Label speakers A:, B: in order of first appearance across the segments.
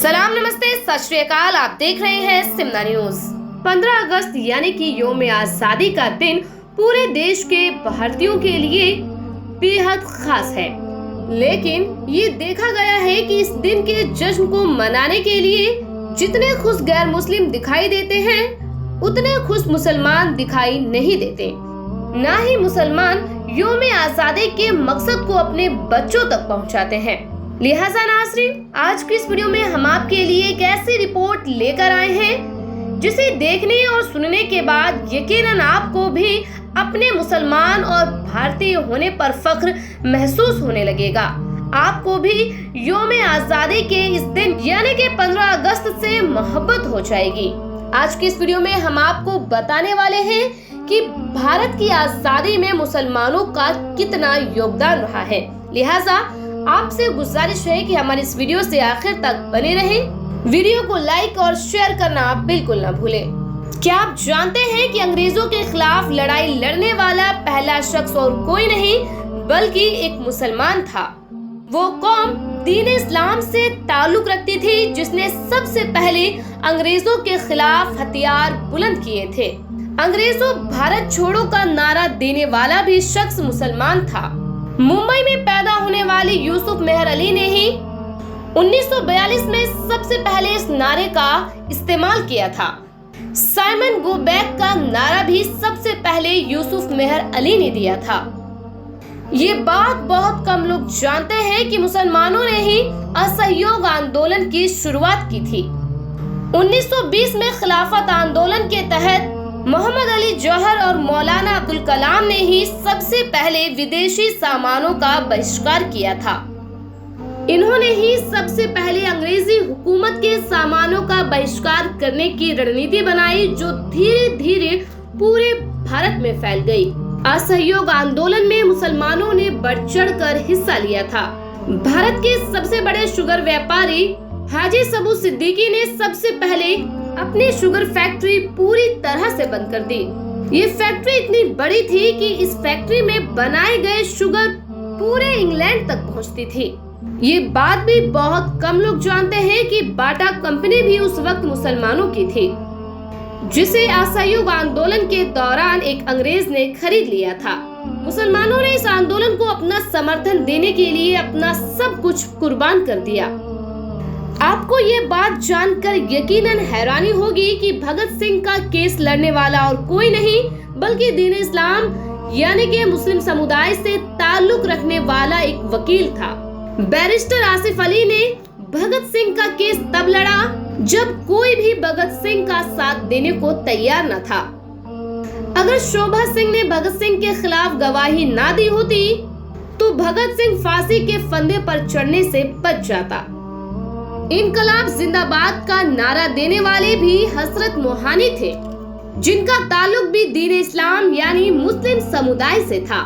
A: सलाम, नमस्ते, सत श्री अकाल। आप देख रहे हैं सिमना न्यूज। 15 अगस्त यानी कि यौम आजादी का दिन पूरे देश के भारतीयों के लिए बेहद खास है, लेकिन ये देखा गया है कि इस दिन के जश्न को मनाने के लिए जितने खुश गैर मुस्लिम दिखाई देते हैं, उतने खुश मुसलमान दिखाई नहीं देते। ना ही मुसलमान यौम आजादी के मकसद को अपने बच्चों तक पहुंचाते हैं। लिहाजा नाज़रीन, आज की इस वीडियो में हम आपके लिए एक ऐसी रिपोर्ट लेकर आए हैं जिसे देखने और सुनने के बाद यकीनन आपको भी अपने मुसलमान और भारतीय होने पर फख्र महसूस होने लगेगा। आपको भी यौम आजादी के इस दिन यानी कि 15 अगस्त से मोहब्बत हो जाएगी। आज की इस वीडियो में हम आपको बताने वाले हैं कि भारत की आजादी में मुसलमानों का कितना योगदान रहा है। लिहाजा आपसे गुजारिश है कि हमारे इस वीडियो से आखिर तक बने रहें। वीडियो को लाइक और शेयर करना बिल्कुल ना भूलें। क्या आप जानते हैं कि अंग्रेजों के खिलाफ लड़ाई लड़ने वाला पहला शख्स और कोई नहीं बल्कि एक मुसलमान था। वो कौम दीन इस्लाम से ताल्लुक रखती थी जिसने सबसे पहले अंग्रेजों के खिलाफ हथियार बुलंद किए थे। अंग्रेजों भारत छोड़ो का नारा देने वाला भी शख्स मुसलमान था। मुंबई में पैदा होने वाले यूसुफ मेहर अली ने ही 1942 में सबसे पहले इस नारे का इस्तेमाल किया था। साइमन गो बैक का नारा भी सबसे पहले यूसुफ मेहर अली ने दिया था। ये बात बहुत कम लोग जानते हैं कि मुसलमानों ने ही असहयोग आंदोलन की शुरुआत की थी। 1920 में खिलाफत आंदोलन के तहत मोहम्मद अली जौहर और मौलाना अब्दुल कलाम ने ही सबसे पहले विदेशी सामानों का बहिष्कार किया था। इन्होंने ही सबसे पहले अंग्रेजी हुकूमत के सामानों का बहिष्कार करने की रणनीति बनाई जो धीरे धीरे पूरे भारत में फैल गई। असहयोग आंदोलन में मुसलमानों ने बढ़ चढ़ कर हिस्सा लिया था। भारत के सबसे बड़े शुगर व्यापारी हाजी सबू सिद्दीकी ने सबसे पहले अपनी शुगर फैक्ट्री पूरी तरह से बंद कर दी। ये फैक्ट्री इतनी बड़ी थी कि इस फैक्ट्री में बनाए गए शुगर पूरे इंग्लैंड तक पहुंचती थी। ये बात भी बहुत कम लोग जानते हैं कि बाटा कंपनी भी उस वक्त मुसलमानों की थी, जिसे असहयोग आंदोलन के दौरान एक अंग्रेज ने खरीद लिया था। मुसलमानों ने इस आंदोलन को अपना समर्थन देने के लिए अपना सब कुछ कुर्बान कर दिया। आपको ये बात जानकर यकीनन हैरानी होगी कि भगत सिंह का केस लड़ने वाला और कोई नहीं बल्कि दीन इस्लाम यानी कि मुस्लिम समुदाय से ताल्लुक रखने वाला एक वकील था। बैरिस्टर आसिफ अली ने भगत सिंह का केस तब लड़ा जब कोई भी भगत सिंह का साथ देने को तैयार न था। अगर शोभा सिंह ने भगत सिंह के खिलाफ गवाही ना दी होती तो भगत सिंह फांसी के फंदे पर चढ़ने से बच जाता। इनकलाब जिंदाबाद का नारा देने वाले भी हजरत मोहानी थे, जिनका ताल्लुक भी दीन इस्लाम यानी मुस्लिम समुदाय से था।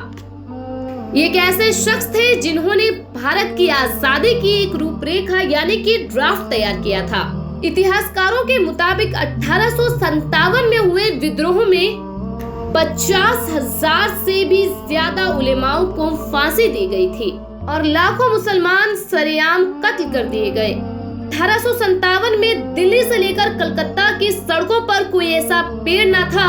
A: ये एक ऐसे शख्स थे जिन्होंने भारत की आजादी की एक रूपरेखा यानी कि ड्राफ्ट तैयार किया था। इतिहासकारों के मुताबिक 1857 में हुए विद्रोह में 50,000 से भी ज्यादा उलेमाओं को फांसी दी गई थी और लाखों मुसलमान सरेआम कत्ल कर दिए गए। 1857 में दिल्ली से लेकर कलकत्ता की सड़कों पर कोई ऐसा पेड़ न था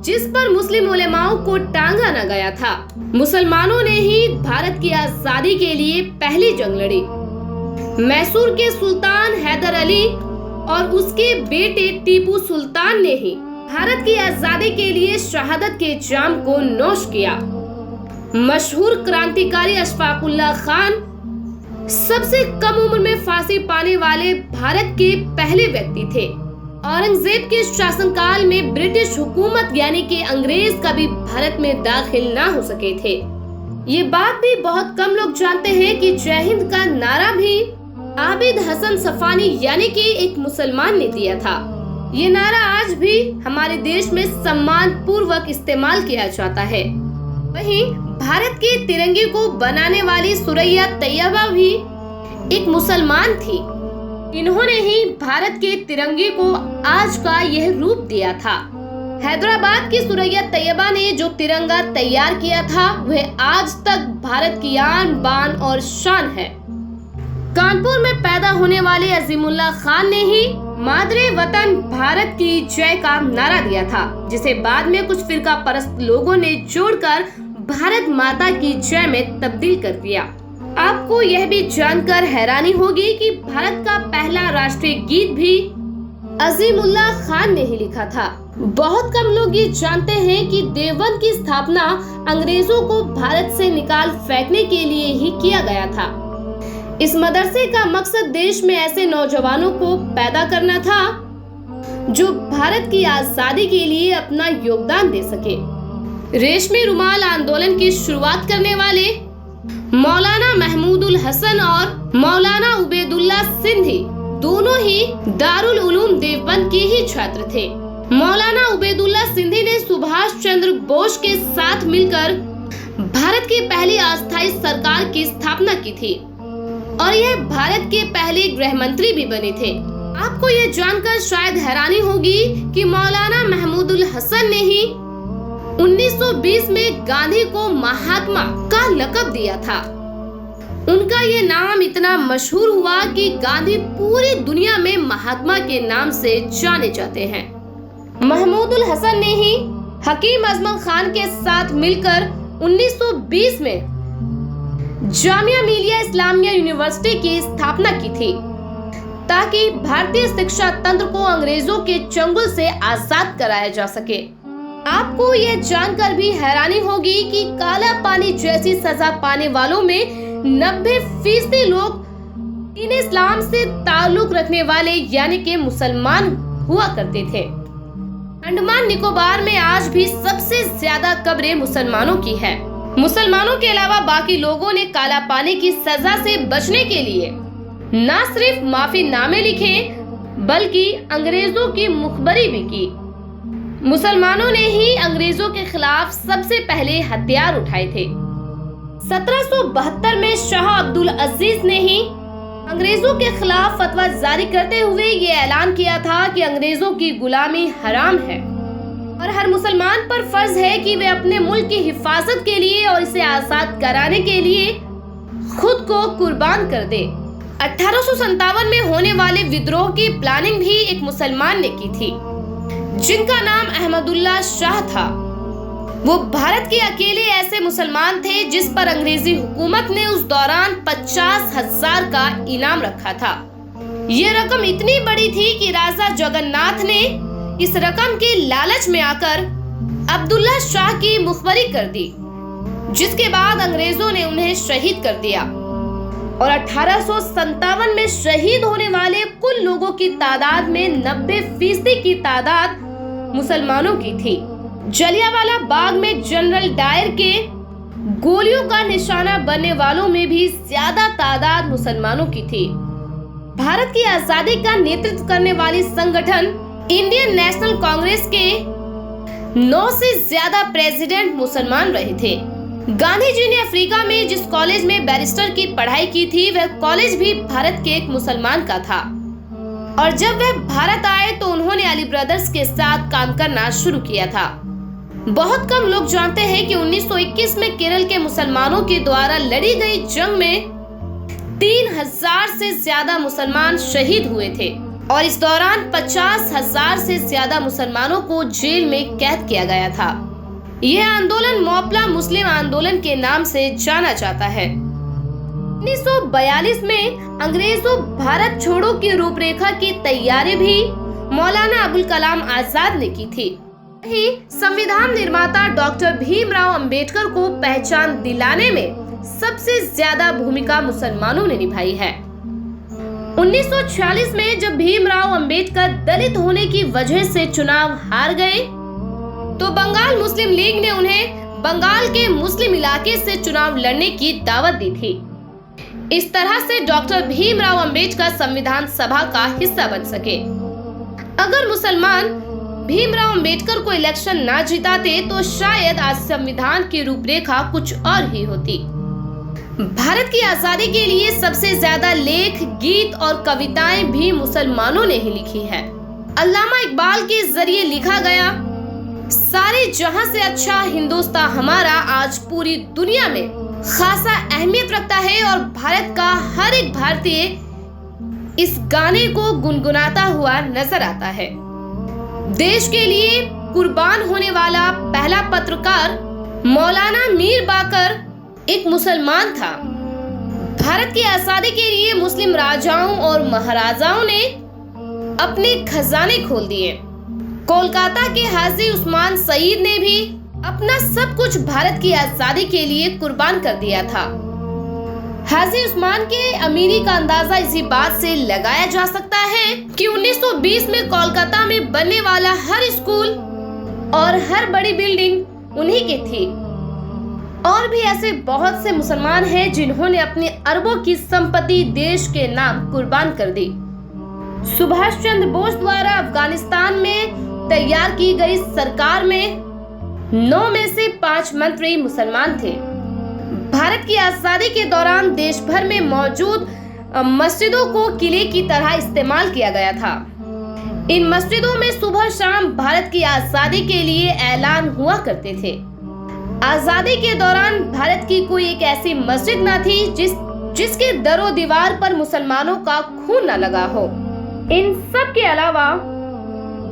A: जिस पर मुस्लिम उलेमाओं को टांगा न गया था। मुसलमानों ने ही भारत की आजादी के लिए पहली जंग लड़ी। मैसूर के सुल्तान हैदर अली और उसके बेटे टीपू सुल्तान ने ही भारत की आजादी के लिए शहादत के जाम को नोश किया। मशहूर क्रांतिकारी अशफाकुल्लाह खान सबसे कम उम्र में फांसी पाने वाले भारत के पहले व्यक्ति थे। औरंगजेब के शासनकाल में ब्रिटिश हुकूमत यानी कि अंग्रेज कभी भारत में दाखिल ना हो सके थे। ये बात भी बहुत कम लोग जानते हैं कि जय हिंद का नारा भी आबिद हसन सफानी यानी कि एक मुसलमान ने दिया था। ये नारा आज भी हमारे देश में सम्मान पूर्वक इस्तेमाल किया जाता है। वहीं भारत के तिरंगे को बनाने वाली सुरैया तैयबा भी एक मुसलमान थी। इन्होंने ही भारत के तिरंगे को आज का यह रूप दिया था। हैदराबाद की सुरैया तैयबा ने जो तिरंगा तैयार किया था वह आज तक भारत की आन बान और शान है। कानपुर में पैदा होने वाले अजीमुल्लाह खान ने ही मादरे वतन भारत की जय का नारा दिया था, जिसे बाद में कुछ फिरका परस्त लोगों ने जोड़कर भारत माता की जय में तब्दील कर दिया। आपको यह भी जानकर हैरानी होगी कि भारत का पहला राष्ट्रीय गीत भी अजीमुल्लाह खान ने ही लिखा था। बहुत कम लोग ये जानते हैं कि देवबंद की स्थापना अंग्रेजों को भारत से निकाल फेंकने के लिए ही किया गया था। इस मदरसे का मकसद देश में ऐसे नौजवानों को पैदा करना था जो भारत की आजादी के लिए अपना योगदान दे सके। रेशमी रुमाल आंदोलन की शुरुआत करने वाले मौलाना महमूदुल हसन और मौलाना उबैदुल्ला सिंधी दोनों ही दारुल उलूम देवबंद के ही छात्र थे। मौलाना उबैदुल्ला सिंधी ने सुभाष चंद्र बोस के साथ मिलकर भारत की पहली अस्थायी सरकार की स्थापना की थी और यह भारत के पहले गृह मंत्री भी बने थे। आपको यह जानकर शायद हैरानी होगी कि मौलाना महमूदुल हसन ने ही 1920 में गांधी को महात्मा का लक़ब दिया था। उनका ये नाम इतना मशहूर हुआ कि गांधी पूरी दुनिया में महात्मा के नाम से जाने जाते हैं। महमूदुल हसन ने ही हकीम अजमल खान के साथ मिलकर 1920 में जामिया मिलिया इस्लामिया यूनिवर्सिटी की स्थापना की थी ताकि भारतीय शिक्षा तंत्र को अंग्रेजों के चंगुल से आजाद कराया जा सके। आपको यह जानकर भी हैरानी होगी कि काला पानी जैसी सजा पाने वालों में 90% लोग दीन इस्लाम से ताल्लुक रखने वाले यानी कि मुसलमान हुआ करते थे। अंडमान निकोबार में आज भी सबसे ज्यादा कब्रें मुसलमानों की है। मुसलमानों के अलावा बाकी लोगों ने काला पानी की सजा से बचने के लिए न सिर्फ माफी नामे लिखे बल्कि अंग्रेजों की मुखबरी भी की। मुसलमानों ने ही अंग्रेजों के खिलाफ सबसे पहले हथियार उठाए थे। 1772 में शाह अब्दुल अजीज ने ही अंग्रेजों के खिलाफ फतवा जारी करते हुए ये ऐलान किया था कि अंग्रेजों की गुलामी हराम है और हर मुसलमान पर फर्ज है कि वे अपने मुल्क की हिफाजत के लिए और इसे आजाद कराने के लिए खुद को कुर्बान कर दे। 1857 में होने वाले विद्रोह की प्लानिंग भी एक मुसलमान ने की थी जिनका नाम अहमदुल्ला शाह था। वो भारत के अकेले ऐसे मुसलमान थे जिस पर अंग्रेजी हुकूमत ने उस दौरान 50,000 का इनाम रखा था। ये रकम इतनी बड़ी थी कि राजा जगन्नाथ ने इस रकम के लालच में आकर अब्दुल्ला शाह की मुखबरी कर दी, जिसके बाद अंग्रेजों ने उन्हें शहीद कर दिया और 1857 में शहीद होने वाले कुल लोगों की तादाद में 90% की तादाद मुसलमानों की थी। जलियांवाला बाग में जनरल डायर के गोलियों का निशाना बनने वालों में भी ज्यादा तादाद मुसलमानों की थी। भारत की आजादी का नेतृत्व करने वाली संगठन इंडियन नेशनल कांग्रेस के 9 से ज्यादा प्रेसिडेंट मुसलमान रहे थे। गांधी जी ने अफ्रीका में जिस कॉलेज में बैरिस्टर की पढ़ाई की थी वह कॉलेज भी भारत के एक मुसलमान का था और जब वह भारत आए तो उन्होंने अली ब्रदर्स के साथ काम करना शुरू किया था। बहुत कम लोग जानते हैं कि 1921 में केरल के मुसलमानों के द्वारा लड़ी गई जंग में 3000 से ज्यादा मुसलमान शहीद हुए थे और इस दौरान 50,000 से ज्यादा मुसलमानों को जेल में कैद किया गया था। यह आंदोलन मौपला मुस्लिम आंदोलन के नाम से जाना जाता है। 1942 में अंग्रेजों भारत छोड़ो की रूपरेखा की तैयारी भी मौलाना अबुल कलाम आजाद ने की थी। ही संविधान निर्माता डॉक्टर भीमराव अंबेडकर को पहचान दिलाने में सबसे ज्यादा भूमिका मुसलमानों ने निभाई है। 1946 में जब भीमराव अंबेडकर दलित होने की वजह से चुनाव हार गए तो बंगाल मुस्लिम लीग ने उन्हें बंगाल के मुस्लिम इलाके से चुनाव लड़ने की दावत दी थी। इस तरह से डॉक्टर भीमराव अंबेडकर संविधान सभा का हिस्सा बन सके। अगर मुसलमान भीमराव अंबेडकर को इलेक्शन ना जिताते तो शायद आज संविधान की रूपरेखा कुछ और ही होती। भारत की आजादी के लिए सबसे ज्यादा लेख, गीत और कविताएं भी मुसलमानों ने ही लिखी है। अल्लामा इकबाल के जरिए लिखा गया सारे जहां से अच्छा हिंदुस्तान हमारा आज पूरी दुनिया में खासा अहमियत रखता है और भारत का हर एक भारतीय इस गाने को गुनगुनाता हुआ नजर आता है। देश के लिए कुर्बान होने वाला पहला पत्रकार मौलाना मीर बाकर एक मुसलमान था। भारत की आजादी के लिए मुस्लिम राजाओं और महाराजाओं ने अपने खजाने खोल दिए। कोलकाता के हाजी उस्मान सईद ने भी अपना सब कुछ भारत की आजादी के लिए कुर्बान कर दिया था। हाजी उस्मान के अमीरी का अंदाजा इसी बात से लगाया जा सकता है कि 1920 में कोलकाता में बनने वाला हर स्कूल और हर बड़ी बिल्डिंग उन्हीं की थी। और भी ऐसे बहुत से मुसलमान हैं जिन्होंने अपने अरबों की संपत्ति देश के नाम कुर्बान कर दी। सुभाष चंद्र बोस द्वारा अफगानिस्तान में तैयार की गई सरकार में 9 में से 5 मंत्री मुसलमान थे। भारत की आजादी के दौरान देश भर में मौजूद मस्जिदों को किले की तरह इस्तेमाल किया गया था। इन मस्जिदों में सुबह शाम भारत की आजादी के लिए ऐलान हुआ करते थे। आजादी के दौरान भारत की कोई एक ऐसी मस्जिद न थी जिसके दरो दीवार पर मुसलमानों का खून न लगा हो। इन सब के अलावा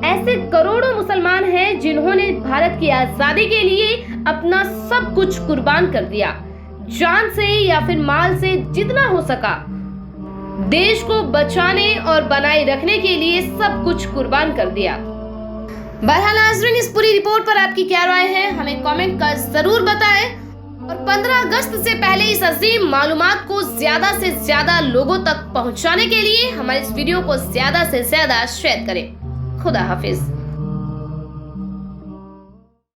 A: ऐसे करोड़ों मुसलमान हैं जिन्होंने भारत की आजादी के लिए अपना सब कुछ कुर्बान कर दिया। जान से या फिर माल से जितना हो सका देश को बचाने और बनाए रखने के लिए सब कुछ कुर्बान कर दिया। बहरहाल नाज़रीन, इस पूरी रिपोर्ट पर आपकी क्या राय है, हमें कमेंट कर जरूर बताएं और 15 अगस्त से पहले इस अजीम मालूमात को ज्यादा से ज्यादा लोगों तक पहुंचाने के लिए हमारे इस वीडियो को ज्यादा से ज्यादा शेयर करें। खुदा हाफिज।